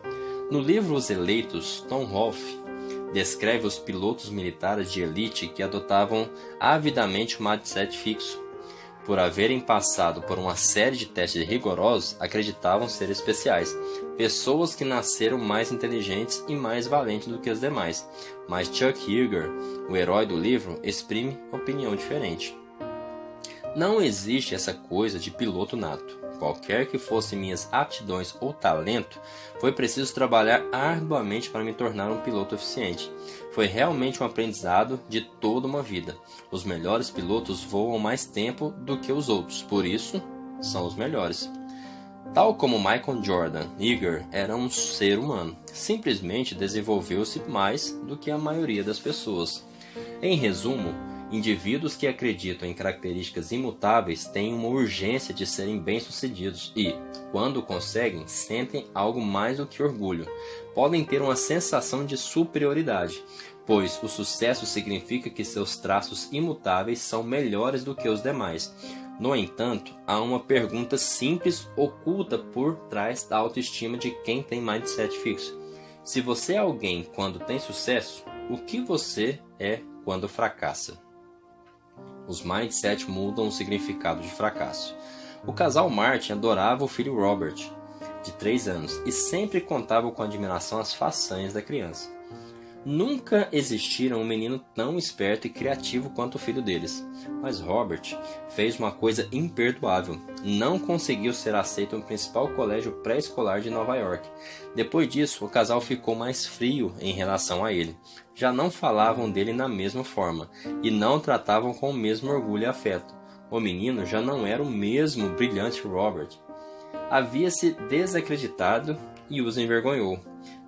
No livro Os Eleitos, Tom Wolfe descreve os pilotos militares de elite que adotavam avidamente o mindset fixo. Por haverem passado por uma série de testes rigorosos, acreditavam ser especiais, pessoas que nasceram mais inteligentes e mais valentes do que os demais. Mas Chuck Yeager, o herói do livro, exprime opinião diferente. Não existe essa coisa de piloto nato. Qualquer que fossem minhas aptidões ou talento, foi preciso trabalhar arduamente para me tornar um piloto eficiente. Foi realmente um aprendizado de toda uma vida. Os melhores pilotos voam mais tempo do que os outros, por isso, são os melhores. Tal como Michael Jordan, Yeager era um ser humano. Simplesmente desenvolveu-se mais do que a maioria das pessoas. Em resumo, indivíduos que acreditam em características imutáveis têm uma urgência de serem bem-sucedidos e, quando conseguem, sentem algo mais do que orgulho. Podem ter uma sensação de superioridade, pois o sucesso significa que seus traços imutáveis são melhores do que os demais. No entanto, há uma pergunta simples oculta por trás da autoestima de quem tem mindset fixo. Se você é alguém quando tem sucesso, o que você é quando fracassa? Os mindset mudam o significado de fracasso. O casal Martin adorava o filho Robert, de 3 anos, e sempre contava com admiração as façanhas da criança. Nunca existira um menino tão esperto e criativo quanto o filho deles. Mas Robert fez uma coisa imperdoável. Não conseguiu ser aceito no principal colégio pré-escolar de Nova York. Depois disso, o casal ficou mais frio em relação a ele. Já não falavam dele na mesma forma e não o tratavam com o mesmo orgulho e afeto. O menino já não era o mesmo brilhante Robert. Havia-se desacreditado e os envergonhou.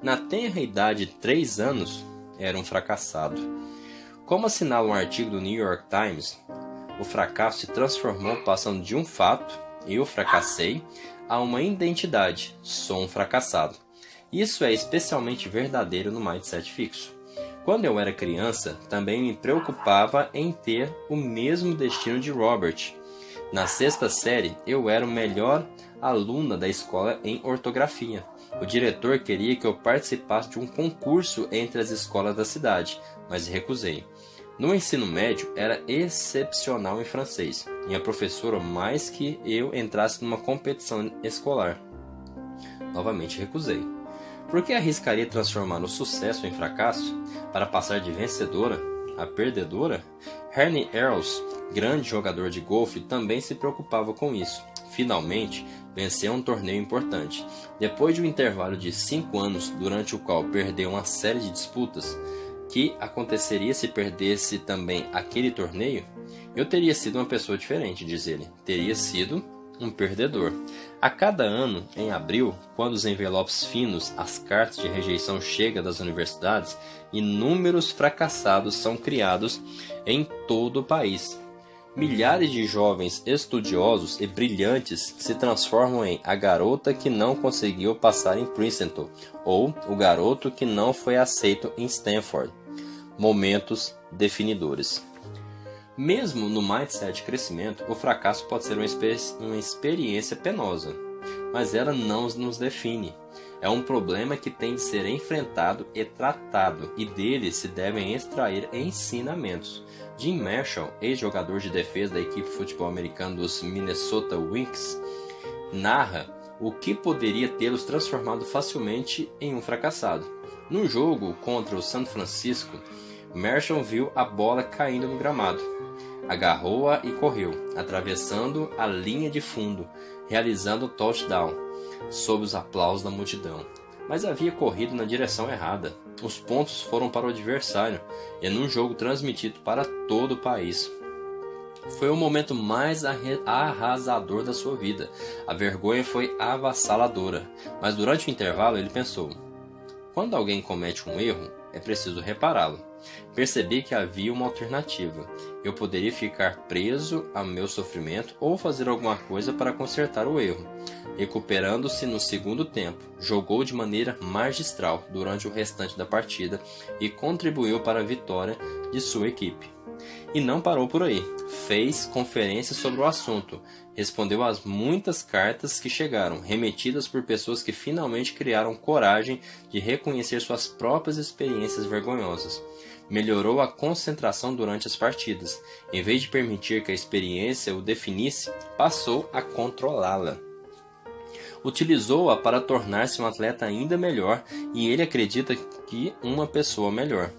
Na tenra idade de 3 anos, era um fracassado. Como assinala um artigo do New York Times, o fracasso se transformou passando de um fato, eu fracassei, a uma identidade, sou um fracassado. Isso é especialmente verdadeiro no mindset fixo. Quando eu era criança, também me preocupava em ter o mesmo destino de Robert. Na 6ª série, eu era o melhor aluna da escola em ortografia. O diretor queria que eu participasse de um concurso entre as escolas da cidade, mas recusei. No ensino médio, era excepcional em francês, e a professora mais que eu entrasse numa competição escolar. Novamente recusei. Por que arriscaria transformar o sucesso em fracasso para passar de vencedora a perdedora? Ernie Els, grande jogador de golfe, também se preocupava com isso. Finalmente, venceu um torneio importante. Depois de um intervalo de 5 anos, durante o qual perdeu uma série de disputas, que aconteceria se perdesse também aquele torneio? Eu teria sido uma pessoa diferente, diz ele. Teria sido um perdedor. A cada ano, em abril, quando os envelopes finos, as cartas de rejeição chegam das universidades, inúmeros fracassados são criados em todo o país. Milhares de jovens estudiosos e brilhantes se transformam em a garota que não conseguiu passar em Princeton ou o garoto que não foi aceito em Stanford. Momentos definidores. Mesmo no mindset de crescimento, o fracasso pode ser uma experiência penosa, mas ela não nos define. É um problema que tem de ser enfrentado e tratado, e dele se devem extrair ensinamentos. Jim Marshall, ex-jogador de defesa da equipe de futebol americano dos Minnesota Lynx, narra o que poderia tê-los transformado facilmente em um fracassado. No jogo contra o San Francisco, Marshall viu a bola caindo no gramado. Agarrou-a e correu, atravessando a linha de fundo, realizando o touchdown, sob os aplausos da multidão. Mas havia corrido na direção errada. Os pontos foram para o adversário, e num jogo transmitido para todo o país. Foi o momento mais arrasador da sua vida. A vergonha foi avassaladora, mas durante o intervalo ele pensou: quando alguém comete um erro, é preciso repará-lo. Percebi que havia uma alternativa. Eu poderia ficar preso ao meu sofrimento ou fazer alguma coisa para consertar o erro. Recuperando-se no segundo tempo, jogou de maneira magistral durante o restante da partida e contribuiu para a vitória de sua equipe. E não parou por aí. Fez conferências sobre o assunto. Respondeu às muitas cartas que chegaram, remetidas por pessoas que finalmente criaram coragem de reconhecer suas próprias experiências vergonhosas. Melhorou a concentração durante as partidas. Em vez de permitir que a experiência o definisse, passou a controlá-la. Utilizou-a para tornar-se um atleta ainda melhor, e ele acredita que uma pessoa melhor.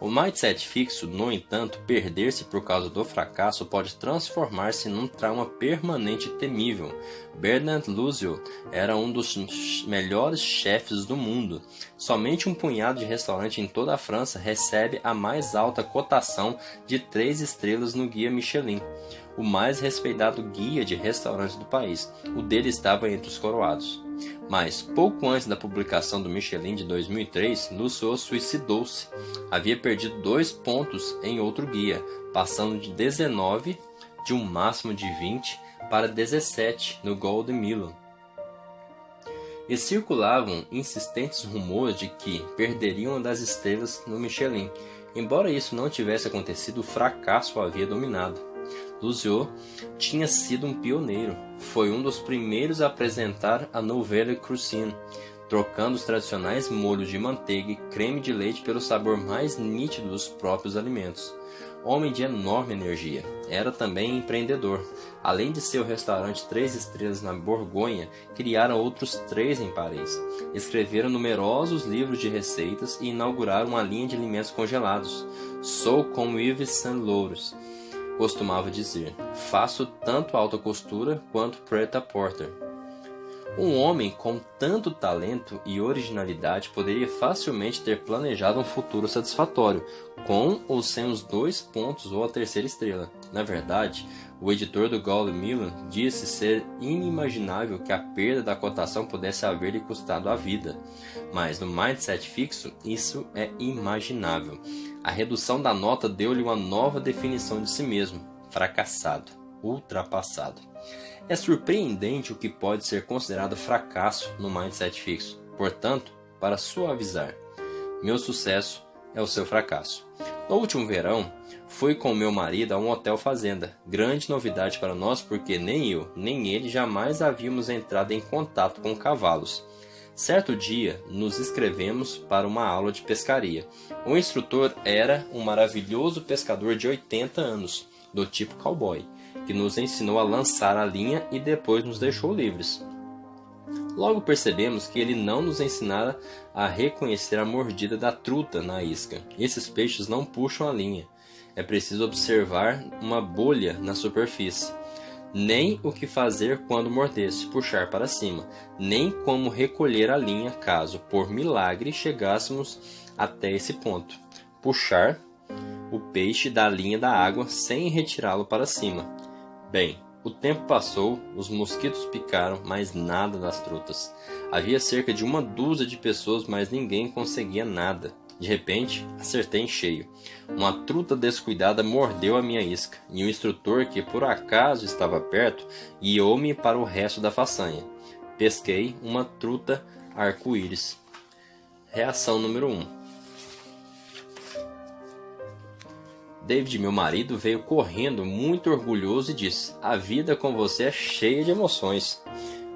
O mindset fixo, no entanto, perder-se por causa do fracasso pode transformar-se num trauma permanente e temível. Bernard Luziel era um dos melhores chefes do mundo. Somente um punhado de restaurantes em toda a França recebe a mais alta cotação de 3 estrelas no Guia Michelin, o mais respeitado guia de restaurantes do país. O dele estava entre os coroados. Mas, pouco antes da publicação do Michelin de 2003, Luziel suicidou-se. Havia perdido 2 pontos em outro guia, passando de 19, de um máximo de 20, para 17 no Golden Millen. E circulavam insistentes rumores de que perderiam uma das estrelas no Michelin. Embora isso não tivesse acontecido, o fracasso o havia dominado. Luziel tinha sido um pioneiro. Foi um dos primeiros a apresentar a Nouvelle Cuisine, trocando os tradicionais molhos de manteiga e creme de leite pelo sabor mais nítido dos próprios alimentos. homem de enorme energia. Era também empreendedor. Além de seu restaurante 3 estrelas na Borgonha, criaram outros 3 em Paris. Escreveram numerosos livros de receitas e inauguraram uma linha de alimentos congelados. Sou como Yves Saint Laurent costumava dizer, faço tanto alta costura quanto prêt-à-porter. Um homem com tanto talento e originalidade poderia facilmente ter planejado um futuro satisfatório, com ou sem os 2 pontos ou a 3ª estrela. Na verdade, o editor do Gaulle Milan disse ser inimaginável que a perda da cotação pudesse haver-lhe custado a vida. Mas no mindset fixo, isso é imaginável. A redução da nota deu-lhe uma nova definição de si mesmo: fracassado, ultrapassado. É surpreendente o que pode ser considerado fracasso no mindset fixo. Portanto, para suavizar, meu sucesso é o seu fracasso. No último verão, fui com meu marido a um hotel fazenda. Grande novidade para nós porque nem eu, nem ele jamais havíamos entrado em contato com cavalos. Certo dia, nos inscrevemos para uma aula de pescaria. O instrutor era um maravilhoso pescador de 80 anos, do tipo cowboy, que nos ensinou a lançar a linha e depois nos deixou livres. Logo percebemos que ele não nos ensinara a reconhecer a mordida da truta na isca. Esses peixes não puxam a linha. É preciso observar uma bolha na superfície. Nem o que fazer quando mordesse, puxar para cima, nem como recolher a linha caso, por milagre, chegássemos até esse ponto. Puxar o peixe da linha da água sem retirá-lo para cima. Bem, o tempo passou, os mosquitos picaram, mas nada das trutas. Havia cerca de 12 de pessoas, mas ninguém conseguia nada. De repente, acertei em cheio. Uma truta descuidada mordeu a minha isca, e o instrutor, que por acaso estava perto, guiou-me para o resto da façanha. Pesquei uma truta arco-íris. Reação número 1. David, meu marido, veio correndo muito orgulhoso e disse: a vida com você é cheia de emoções.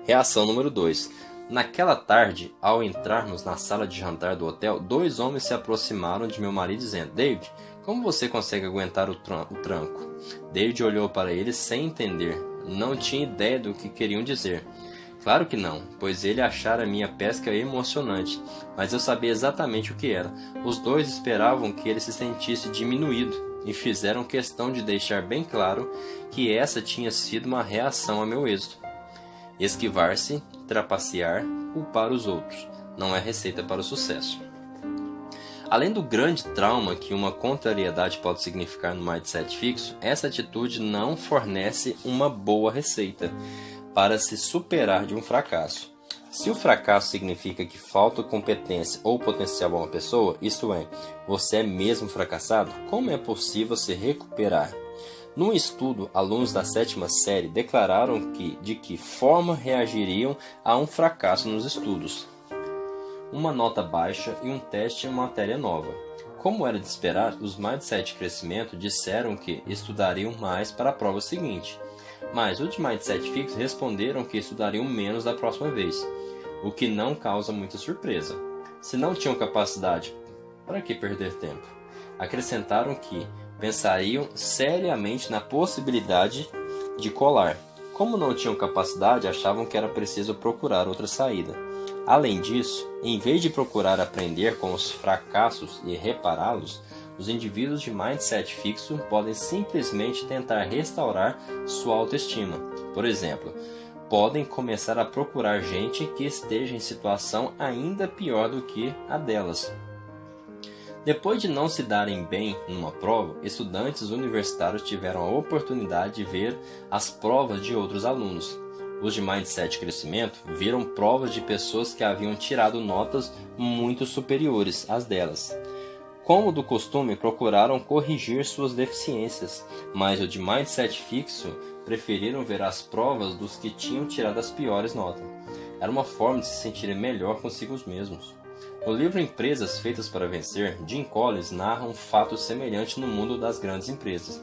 Reação número 2. Naquela tarde, ao entrarmos na sala de jantar do hotel, 2 homens se aproximaram de meu marido dizendo: David, como você consegue aguentar o tranco? David olhou para eles sem entender. Não tinha ideia do que queriam dizer. Claro que não, pois ele achara minha pesca emocionante, mas eu sabia exatamente o que era. Os 2 esperavam que ele se sentisse diminuído e fizeram questão de deixar bem claro que essa tinha sido uma reação a meu êxito. Esquivar-se, trapacear, culpar os outros, não é receita para o sucesso. Além do grande trauma que uma contrariedade pode significar no mindset fixo, essa atitude não fornece uma boa receita para se superar de um fracasso. Se o fracasso significa que falta competência ou potencial a uma pessoa, isto é, você é mesmo fracassado, como é possível se recuperar? Num estudo, alunos da 7ª série declararam de que forma reagiriam a um fracasso nos estudos. Uma nota baixa e um teste em uma matéria nova. Como era de esperar, os mindset de crescimento disseram que estudariam mais para a prova seguinte. Mas os de mindset fixo responderam que estudariam menos da próxima vez, o que não causa muita surpresa. Se não tinham capacidade, para que perder tempo? Acrescentaram que pensariam seriamente na possibilidade de colar. Como não tinham capacidade, achavam que era preciso procurar outra saída. Além disso, em vez de procurar aprender com os fracassos e repará-los, os indivíduos de mindset fixo podem simplesmente tentar restaurar sua autoestima. Por exemplo, podem começar a procurar gente que esteja em situação ainda pior do que a delas. Depois de não se darem bem numa prova, estudantes universitários tiveram a oportunidade de ver as provas de outros alunos. Os de mindset crescimento viram provas de pessoas que haviam tirado notas muito superiores às delas. Como do costume, procuraram corrigir suas deficiências, mas os de mindset fixo preferiram ver as provas dos que tinham tirado as piores notas. Era uma forma de se sentirem melhor consigo mesmos. No livro Empresas Feitas para Vencer, Jim Collins narra um fato semelhante no mundo das grandes empresas.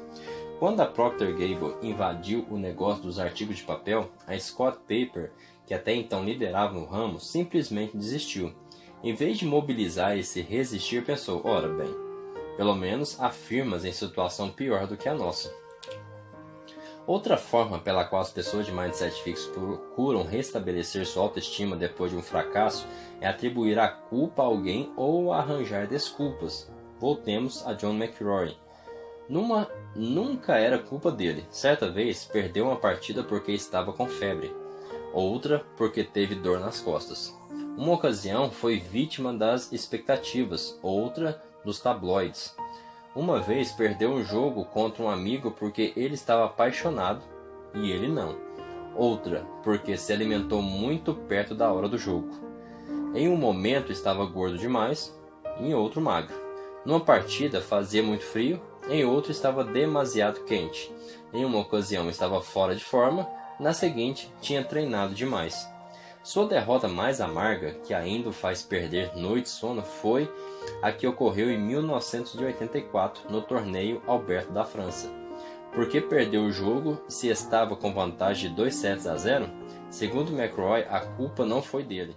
Quando a Procter & Gamble invadiu o negócio dos artigos de papel, a Scott Paper, que até então liderava no ramo, simplesmente desistiu. Em vez de mobilizar e se resistir, pensou: ora bem, pelo menos afirmas em situação pior do que a nossa. Outra forma pela qual as pessoas de mindset fixo procuram restabelecer sua autoestima depois de um fracasso é atribuir a culpa a alguém ou arranjar desculpas. Voltemos a John McEnroe. Nunca era culpa dele. Certa vez perdeu uma partida porque estava com febre, outra porque teve dor nas costas. Uma ocasião foi vítima das expectativas, outra dos tabloides. Uma vez perdeu um jogo contra um amigo porque ele estava apaixonado e ele não. Outra porque se alimentou muito perto da hora do jogo. Em um momento estava gordo demais, em outro magro. Numa partida fazia muito frio, em outro estava demasiado quente. Em uma ocasião estava fora de forma, na seguinte tinha treinado demais. Sua derrota mais amarga, que ainda o faz perder noites de sono, foi a que ocorreu em 1984 no torneio Alberto da França. Por que perdeu o jogo se estava com vantagem de 2 sets a 0? Segundo McEnroe, a culpa não foi dele.